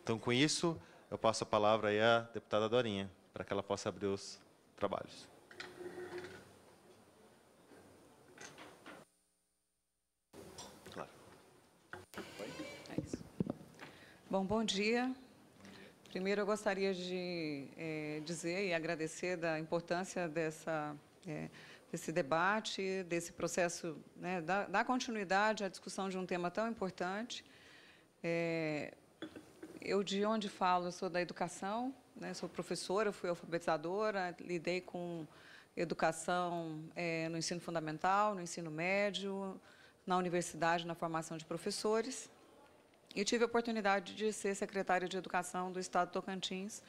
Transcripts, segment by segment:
Então, com isso, eu passo a palavra aí à deputada Dorinha, para que ela possa abrir os trabalhos. Claro. É isso. Bom dia. Primeiro, eu gostaria de dizer e agradecer da importância desse debate, desse processo, né, da continuidade à discussão de um tema tão importante. Eu, de onde falo, eu sou da educação, né, sou professora, fui alfabetizadora, lidei com educação no ensino fundamental, no ensino médio, na universidade, na formação de professores. E tive a oportunidade de ser secretária de Educação do Estado de Tocantins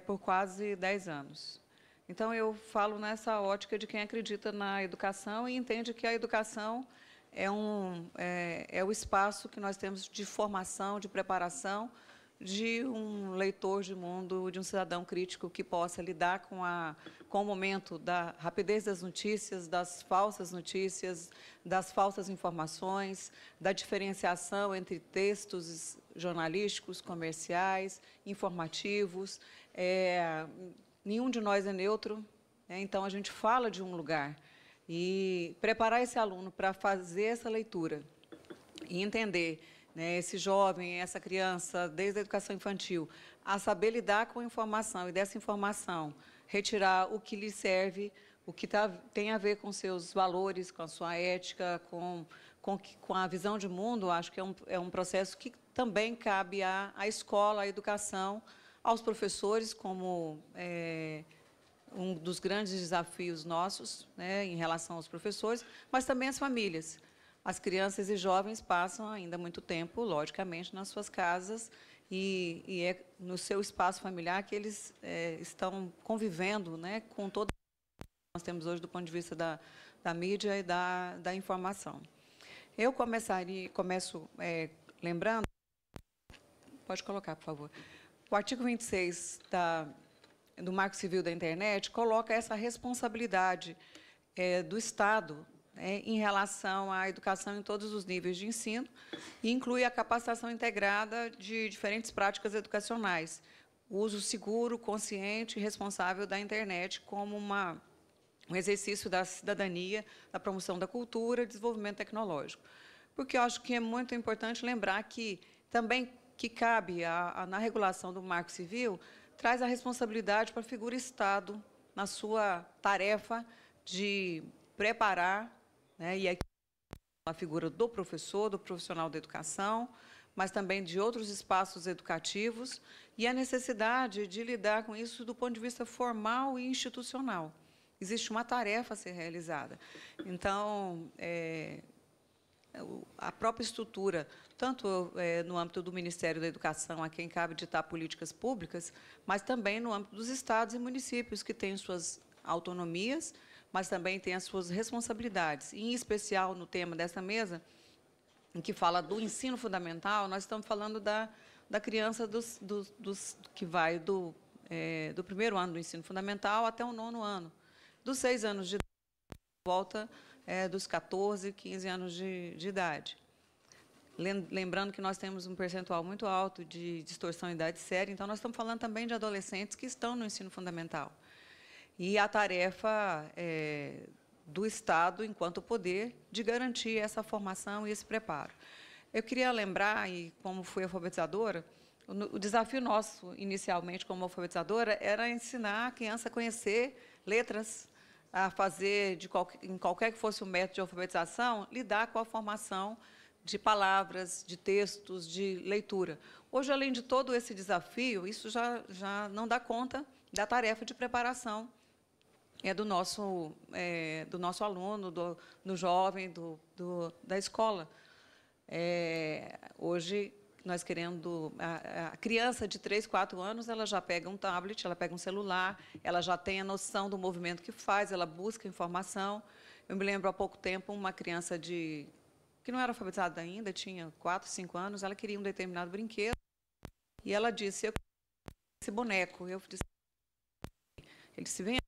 por quase 10 anos. Então, eu falo nessa ótica de quem acredita na educação e entende que a educação é o espaço que nós temos de formação, de preparação de um leitor de mundo, de um cidadão crítico que possa lidar com o momento da rapidez das notícias, das falsas notícias, das falsas informações, da diferenciação entre textos jornalísticos, comerciais, informativos. Nenhum de nós é neutro, então a gente fala de um lugar. E preparar esse aluno para fazer essa leitura e entender, né, esse jovem, essa criança, desde a educação infantil, a saber lidar com a informação e dessa informação retirar o que lhe serve, o que tem a ver com seus valores, com a sua ética, com a visão de mundo, acho que é um processo que também cabe à escola, à educação, aos professores, como um dos grandes desafios nossos, né, em relação aos professores, mas também às famílias. As crianças e jovens passam ainda muito tempo, logicamente, nas suas casas e é no seu espaço familiar que eles estão convivendo, né, com todo o que nós temos hoje do ponto de vista da mídia e da informação. Eu começo lembrando, pode colocar, por favor, o artigo 26 do Marco Civil da Internet coloca essa responsabilidade do Estado em relação à educação em todos os níveis de ensino e inclui a capacitação integrada de diferentes práticas educacionais, o uso seguro, consciente e responsável da internet como um exercício da cidadania, da promoção da cultura e desenvolvimento tecnológico. Porque eu acho que é muito importante lembrar que também que cabe na regulação do Marco Civil, traz a responsabilidade para a figura Estado na sua tarefa de preparar, né, e aqui a figura do professor, do profissional da educação, mas também de outros espaços educativos, e a necessidade de lidar com isso do ponto de vista formal e institucional. Existe uma tarefa a ser realizada. Então, a própria estrutura, tanto no âmbito do Ministério da Educação, a quem cabe ditar políticas públicas, mas também no âmbito dos estados e municípios, que têm suas autonomias, mas também têm as suas responsabilidades. E, em especial, no tema dessa mesa, em que fala do ensino fundamental, nós estamos falando da criança que vai do primeiro ano do ensino fundamental até o 9º ano, dos 6 anos de volta dos 14, 15 anos de idade. Lembrando que nós temos um percentual muito alto de distorção em idade séria, então nós estamos falando também de adolescentes que estão no ensino fundamental. E a tarefa do Estado, enquanto poder, de garantir essa formação e esse preparo. Eu queria lembrar, e como fui alfabetizadora, o desafio nosso, inicialmente, como alfabetizadora, era ensinar a criança a conhecer letras, a fazer, em qualquer que fosse o método de alfabetização, lidar com a formação de palavras, de textos, de leitura. Hoje, além de todo esse desafio, isso já não dá conta da tarefa de preparação do nosso aluno, do jovem, da escola. Hoje, nós querendo... A criança de 3, 4 anos, ela já pega um tablet, ela pega um celular, ela já tem a noção do movimento que faz, ela busca informação. Eu me lembro, há pouco tempo, uma criança que não era alfabetizada ainda, tinha 4, 5 anos, ela queria um determinado brinquedo, e ela disse, eu quero esse boneco. Eu disse, ele disse, vem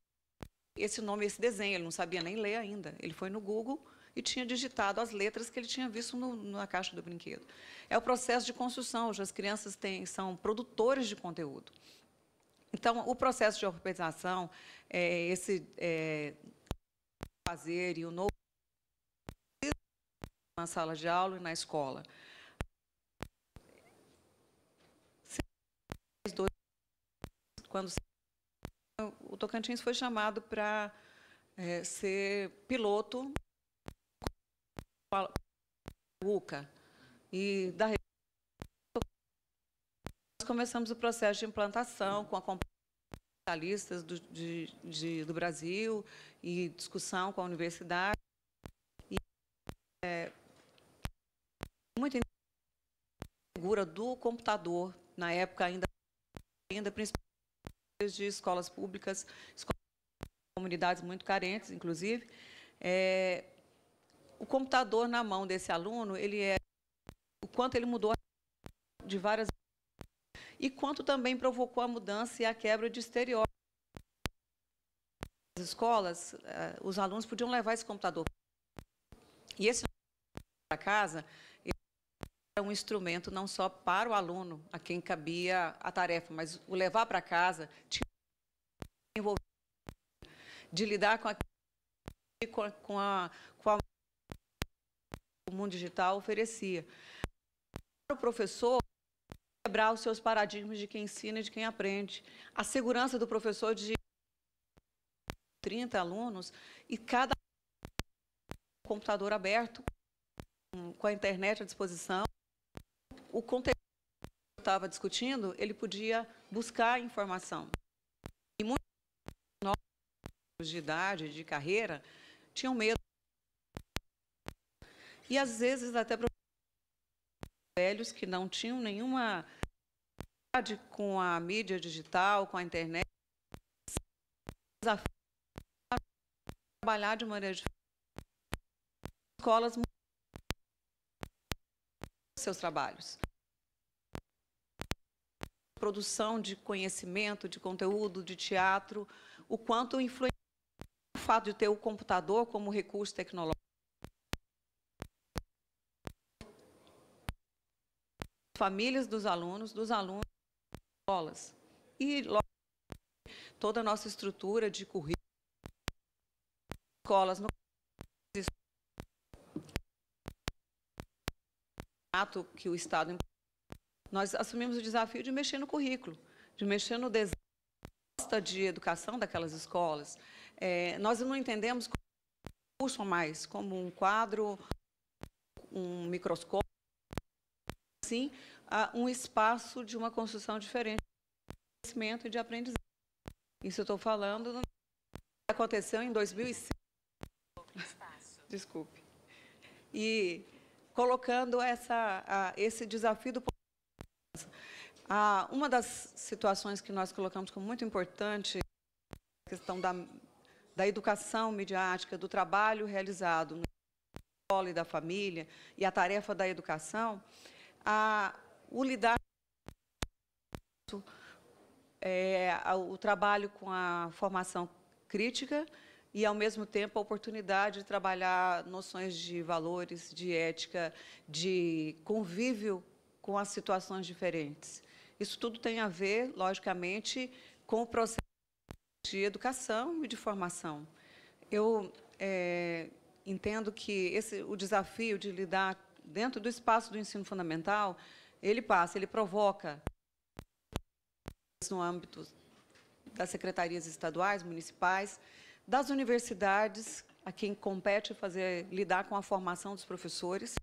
esse nome, esse desenho, ele não sabia nem ler ainda. Ele foi no Google e tinha digitado as letras que ele tinha visto na caixa do brinquedo. É o processo de construção, hoje as crianças são produtores de conteúdo. Então, o processo de alfabetização, fazer e o novo na sala de aula e na escola. Quando o Tocantins foi chamado para ser piloto UCA e da nós começamos o processo de implantação com a especialistas do Brasil e discussão com a universidade. E, muito a figura do computador, na época ainda principalmente de escolas públicas, comunidades muito carentes, inclusive. O computador na mão desse aluno, o quanto ele mudou de várias e quanto também provocou a mudança e a quebra de estereótipos. Nas escolas, os alunos podiam levar esse computador. E esse para casa era um instrumento não só para o aluno, a quem cabia a tarefa, mas o levar para casa tinha de lidar com o mundo digital oferecia. Para o professor, quebrar os seus paradigmas de quem ensina e de quem aprende. A segurança do professor de 30 alunos e cada computador aberto, com a internet à disposição. O conteúdo que eu estava discutindo, ele podia buscar informação. E muitos de idade, de carreira, tinham medo. E, às vezes, até velhos que não tinham nenhuma com a mídia digital, com a internet, trabalhar de maneira diferente. Escolas seus trabalhos. Produção de conhecimento, de conteúdo, de teatro, o quanto influencia o fato de ter o computador como recurso tecnológico. Famílias dos alunos, escolas. E toda a nossa estrutura de currículo, escolas, no ato que o Estado... Nós assumimos o desafio de mexer no currículo, de mexer no desenho de educação daquelas escolas. Nós não entendemos como um curso a mais, como um quadro, um microscópio, sim, um espaço de uma construção diferente de conhecimento e de aprendizagem. Isso eu estou falando, aconteceu em 2005. Desculpe. E colocando esse desafio do... uma das situações que nós colocamos como muito importante, a questão da educação midiática, do trabalho realizado na escola e da família, e a tarefa da educação, o lidar o trabalho com a formação crítica e, ao mesmo tempo, a oportunidade de trabalhar noções de valores, de ética, de convívio com as situações diferentes. Isso tudo tem a ver, logicamente, com o processo de educação e de formação. Eu entendo que o desafio de lidar dentro do espaço do ensino fundamental, ele provoca, no âmbito das secretarias estaduais, municipais, das universidades, a quem compete lidar com a formação dos professores.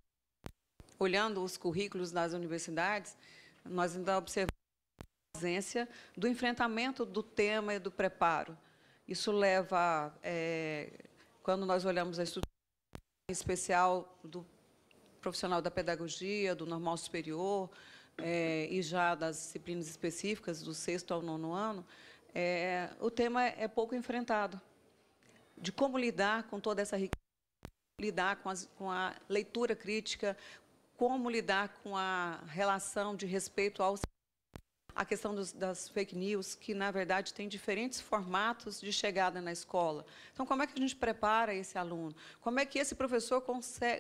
Olhando os currículos das universidades, nós ainda observamos a ausência do enfrentamento do tema e do preparo. Isso leva, quando nós olhamos a estrutura em especial do profissional da pedagogia, do normal superior, e já das disciplinas específicas, do 6º ao 9º ano, o tema é pouco enfrentado, de como lidar com toda essa riqueza, lidar com a leitura crítica, como lidar com a relação de respeito ao A questão das fake news, que, na verdade, tem diferentes formatos de chegada na escola. Então, como é que a gente prepara esse aluno? Como é que esse professor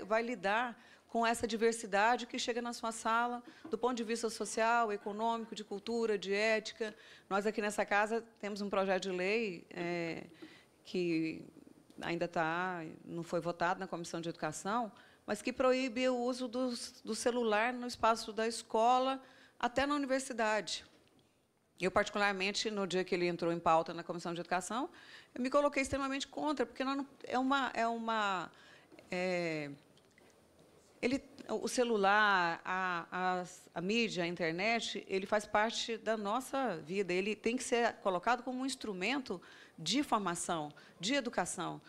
vai lidar com essa diversidade que chega na sua sala, do ponto de vista social, econômico, de cultura, de ética? Nós, aqui nessa casa, temos um projeto de lei que ainda não foi votado na Comissão de Educação, mas que proíbe o uso do celular no espaço da escola, até na universidade. Eu, particularmente, no dia que ele entrou em pauta na Comissão de Educação, eu me coloquei extremamente contra, porque o celular, a mídia, a internet, ele faz parte da nossa vida. Ele tem que ser colocado como um instrumento de formação, de educação.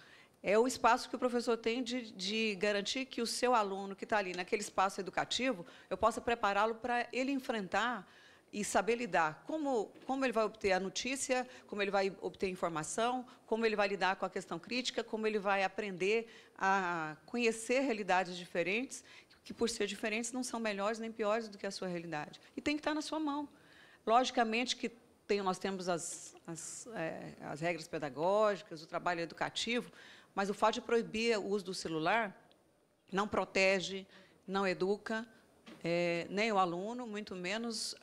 É o espaço que o professor tem de garantir que o seu aluno que está ali naquele espaço educativo, eu possa prepará-lo para ele enfrentar e saber lidar. Como ele vai obter a notícia, como ele vai obter informação, como ele vai lidar com a questão crítica, como ele vai aprender a conhecer realidades diferentes, que, por ser diferentes, não são melhores nem piores do que a sua realidade. E tem que estar na sua mão. Logicamente que nós temos as regras pedagógicas, o trabalho educativo, mas o fato de proibir o uso do celular não protege, não educa, nem o aluno, muito menos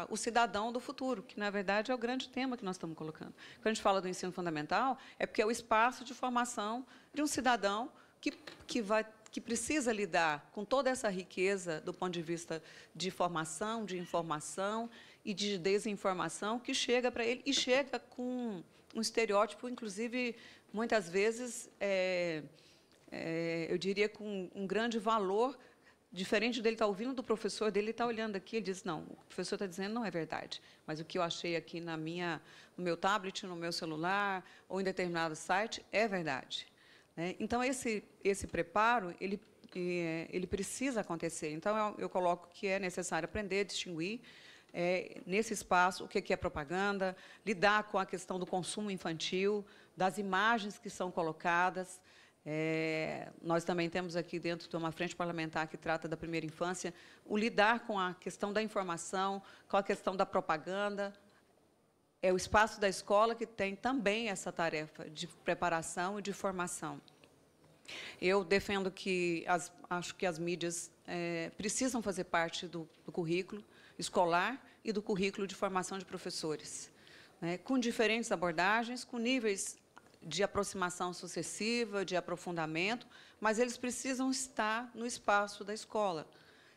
o cidadão do futuro, que, na verdade, é o grande tema que nós estamos colocando. Quando a gente fala do ensino fundamental, é porque é o espaço de formação de um cidadão que precisa lidar com toda essa riqueza do ponto de vista de formação, de informação e de desinformação que chega para ele, e chega com um estereótipo, inclusive, muitas vezes, eu diria, com um grande valor, diferente dele estar ouvindo do professor dele, ele está olhando aqui e diz, não, o professor está dizendo não é verdade, mas o que eu achei aqui no meu tablet, no meu celular, ou em determinado site, é verdade. Então, esse preparo, ele precisa acontecer. Então, eu coloco que é necessário aprender a distinguir, nesse espaço, o que é propaganda, lidar com a questão do consumo infantil, das imagens que são colocadas. Nós também temos aqui dentro de uma frente parlamentar que trata da primeira infância, o lidar com a questão da informação, com a questão da propaganda. É o espaço da escola que tem também essa tarefa de preparação e de formação. Eu defendo que, acho que as mídias precisam fazer parte do currículo escolar e do currículo de formação de professores, com diferentes abordagens, com níveis de aproximação sucessiva, de aprofundamento, mas eles precisam estar no espaço da escola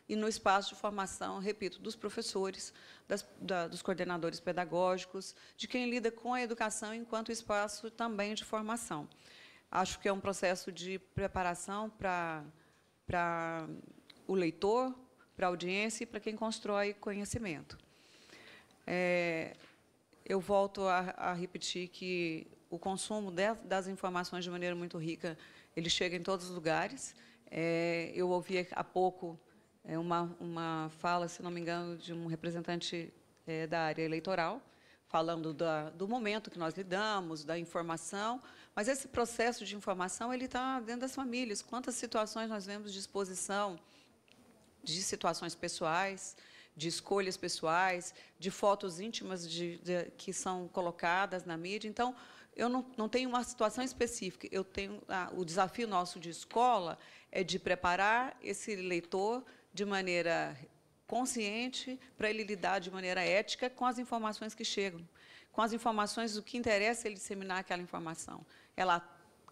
e no espaço de formação, repito, dos professores, dos coordenadores pedagógicos, de quem lida com a educação enquanto espaço também de formação. Acho que é um processo de preparação para o leitor, para a audiência e para quem constrói conhecimento. Eu volto a repetir que o consumo das informações de maneira muito rica, ele chega em todos os lugares. Eu ouvi há pouco uma fala, se não me engano, de um representante da área eleitoral, falando do momento que nós lidamos, da informação, mas esse processo de informação ele está dentro das famílias. Quantas situações nós vemos de exposição de situações pessoais, de escolhas pessoais, de fotos íntimas que são colocadas na mídia. Então, eu não tenho uma situação específica. Eu tenho o desafio nosso de escola é de preparar esse leitor de maneira consciente para ele lidar de maneira ética com as informações que chegam, com as informações do que interessa ele disseminar aquela informação. Ela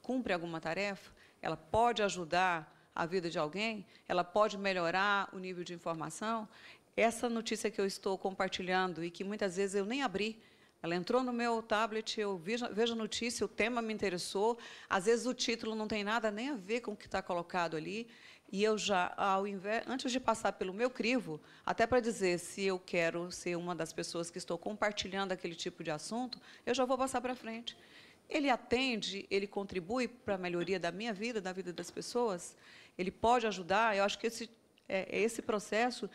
cumpre alguma tarefa? Ela pode ajudar a vida de alguém? Ela pode melhorar o nível de informação? Essa notícia que eu estou compartilhando e que muitas vezes eu nem abri, ela entrou no meu tablet, eu vejo a notícia, o tema me interessou, às vezes o título não tem nada nem a ver com o que está colocado ali, e eu já, antes de passar pelo meu crivo, até para dizer se eu quero ser uma das pessoas que estou compartilhando aquele tipo de assunto, eu já vou passar para frente. Ele atende, ele contribui para a melhoria da minha vida, da vida das pessoas, ele pode ajudar. Eu acho que esse processo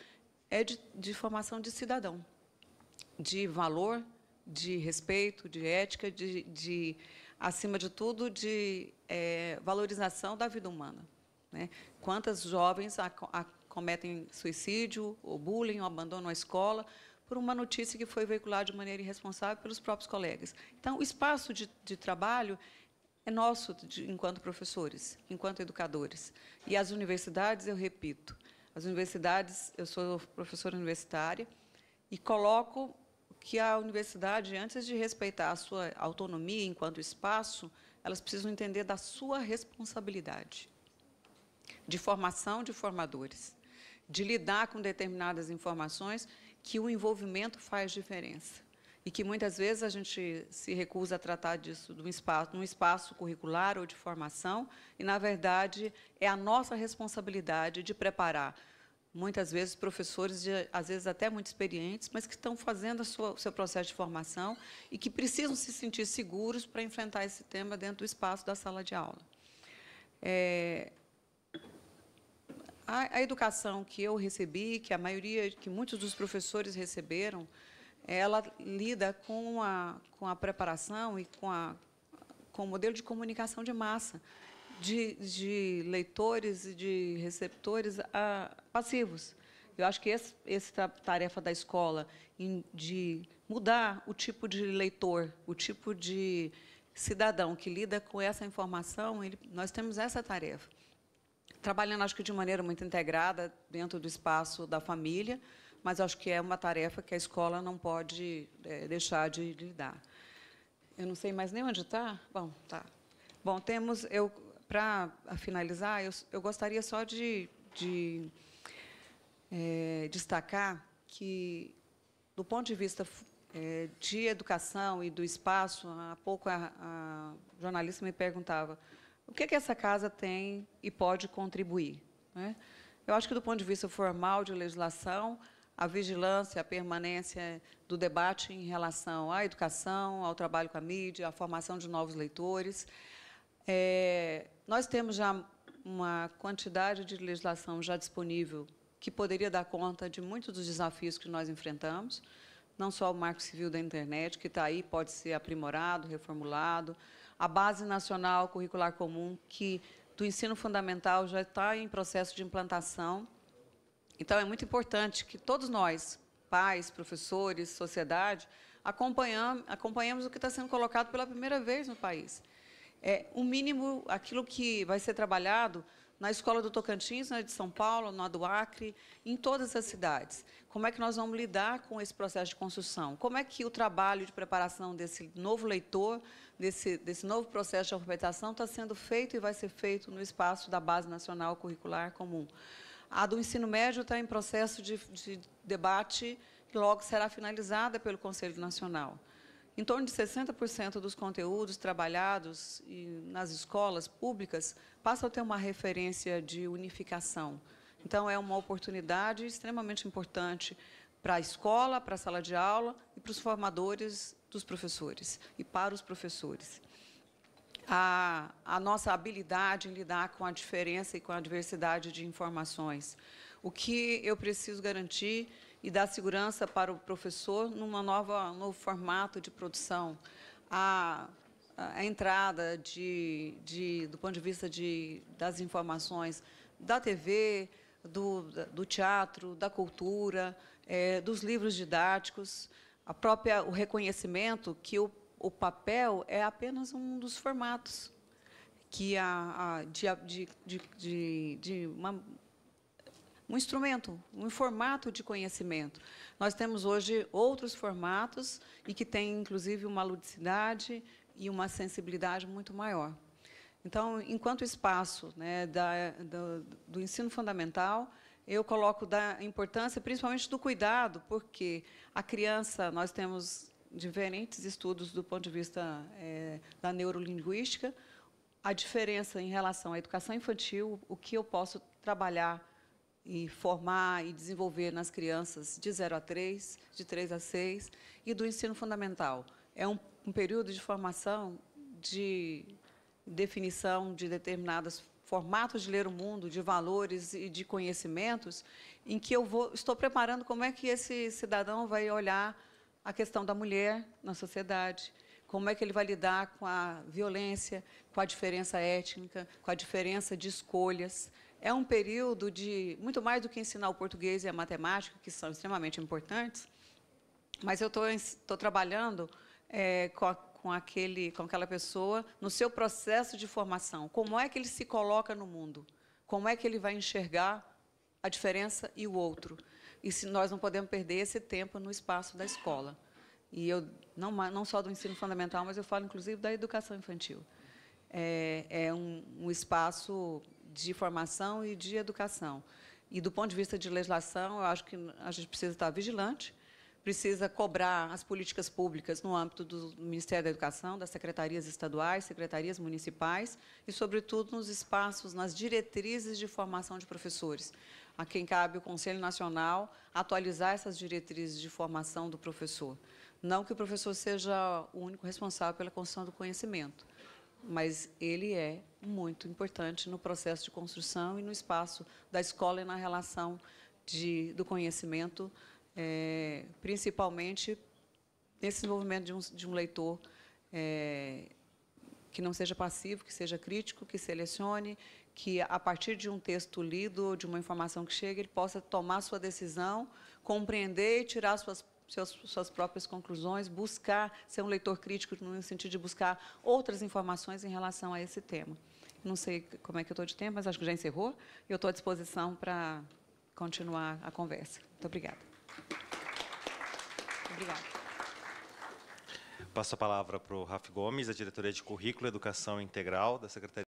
é de formação de cidadão, de valor, de respeito, de ética, acima de tudo, de valorização da vida humana. Quantas jovens cometem suicídio, ou bullying, ou abandonam a escola, por uma notícia que foi veiculada de maneira irresponsável pelos próprios colegas. Então, o espaço de trabalho é nosso, enquanto professores, enquanto educadores. E as universidades, eu repito, as universidades, eu sou professora universitária, e coloco que a universidade, antes de respeitar a sua autonomia enquanto espaço, elas precisam entender da sua responsabilidade de formação de formadores, de lidar com determinadas informações que o envolvimento faz diferença. E que, muitas vezes, a gente se recusa a tratar disso num espaço curricular ou de formação, e, na verdade, é a nossa responsabilidade de preparar, muitas vezes, professores, às vezes até muito experientes, mas que estão fazendo o seu processo de formação e que precisam se sentir seguros para enfrentar esse tema dentro do espaço da sala de aula. A educação que eu recebi, que muitos dos professores receberam, ela lida com a preparação e com o modelo de comunicação de massa, de leitores e de receptores passivos. Eu acho que essa tarefa da escola, de mudar o tipo de leitor, o tipo de cidadão que lida com essa informação, nós temos essa tarefa. Trabalhando, acho que de maneira muito integrada, dentro do espaço da família, mas acho que é uma tarefa que a escola não pode deixar de lidar. Eu não sei mais nem onde está. Bom, tá. Bom, para finalizar, eu gostaria só de destacar que, do ponto de vista de educação e do espaço, há pouco a jornalista me perguntava o que essa casa tem e pode contribuir, né? Eu acho que, do ponto de vista formal de legislação, a vigilância, a permanência do debate em relação à educação, ao trabalho com a mídia, à formação de novos leitores. Nós temos já uma quantidade de legislação já disponível que poderia dar conta de muitos dos desafios que nós enfrentamos, não só o Marco Civil da Internet, que está aí, pode ser aprimorado, reformulado, a Base Nacional Curricular Comum, que do ensino fundamental já está em processo de implantação. Então, é muito importante que todos nós, pais, professores, sociedade, acompanhamos o que está sendo colocado pela primeira vez no país. O mínimo, aquilo que vai ser trabalhado na Escola do Tocantins, na de São Paulo, na do Acre, em todas as cidades. Como é que nós vamos lidar com esse processo de construção? Como é que o trabalho de preparação desse novo leitor, desse novo processo de alfabetização está sendo feito e vai ser feito no espaço da Base Nacional Curricular Comum? A do ensino médio está em processo de debate, que logo será finalizada pelo Conselho Nacional. Em torno de 60% dos conteúdos trabalhados nas escolas públicas passam a ter uma referência de unificação. Então, é uma oportunidade extremamente importante para a escola, para a sala de aula e para os formadores dos professores e para os professores. A nossa habilidade em lidar com a diferença e com a diversidade de informações. O que eu preciso garantir e dar segurança para o professor num novo formato de produção. A entrada do ponto de vista das informações da TV, do teatro, da cultura, dos livros didáticos, o reconhecimento que o papel é apenas um dos formatos que um instrumento, um formato de conhecimento. Nós temos hoje outros formatos e que têm, inclusive, uma ludicidade e uma sensibilidade muito maior. Então, enquanto espaço, né, do ensino fundamental, eu coloco da importância, principalmente do cuidado, porque a criança, nós temos diferentes estudos do ponto de vista da neurolinguística, a diferença em relação à educação infantil, o que eu posso trabalhar e formar e desenvolver nas crianças de 0 a 3, de 3 a 6, e do ensino fundamental. É um período de formação, de definição de determinados formatos de ler o mundo, de valores e de conhecimentos, em que estou preparando como é que esse cidadão vai olhar a questão da mulher na sociedade, como é que ele vai lidar com a violência, com a diferença étnica, com a diferença de escolhas. É um período de, muito mais do que ensinar o português e a matemática, que são extremamente importantes, Mas eu estou trabalhando com aquela pessoa no seu processo de formação. Como é que ele se coloca no mundo? Como é que ele vai enxergar a diferença e o outro? E se nós não podemos perder esse tempo no espaço da escola. E eu não só do ensino fundamental, mas eu falo inclusive da educação infantil. É um espaço de formação e de educação. E do ponto de vista de legislação, eu acho que a gente precisa estar vigilante, precisa cobrar as políticas públicas no âmbito do Ministério da Educação, das secretarias estaduais, secretarias municipais e, sobretudo, nos espaços, nas diretrizes de formação de professores, a quem cabe o Conselho Nacional atualizar essas diretrizes de formação do professor. Não que o professor seja o único responsável pela construção do conhecimento, mas ele é muito importante no processo de construção e no espaço da escola e na relação do conhecimento, principalmente nesse desenvolvimento de um leitor que não seja passivo, que seja crítico, que selecione, que, a partir de um texto lido, de uma informação que chega, ele possa tomar sua decisão, compreender e tirar suas próprias conclusões, buscar ser um leitor crítico no sentido de buscar outras informações em relação a esse tema. Não sei como é que eu estou de tempo, mas acho que já encerrou. Eu estou à disposição para continuar a conversa. Muito obrigada. Obrigada. Passo a palavra para o Rafa Gomes, da Diretoria de Currículo e Educação Integral da Secretaria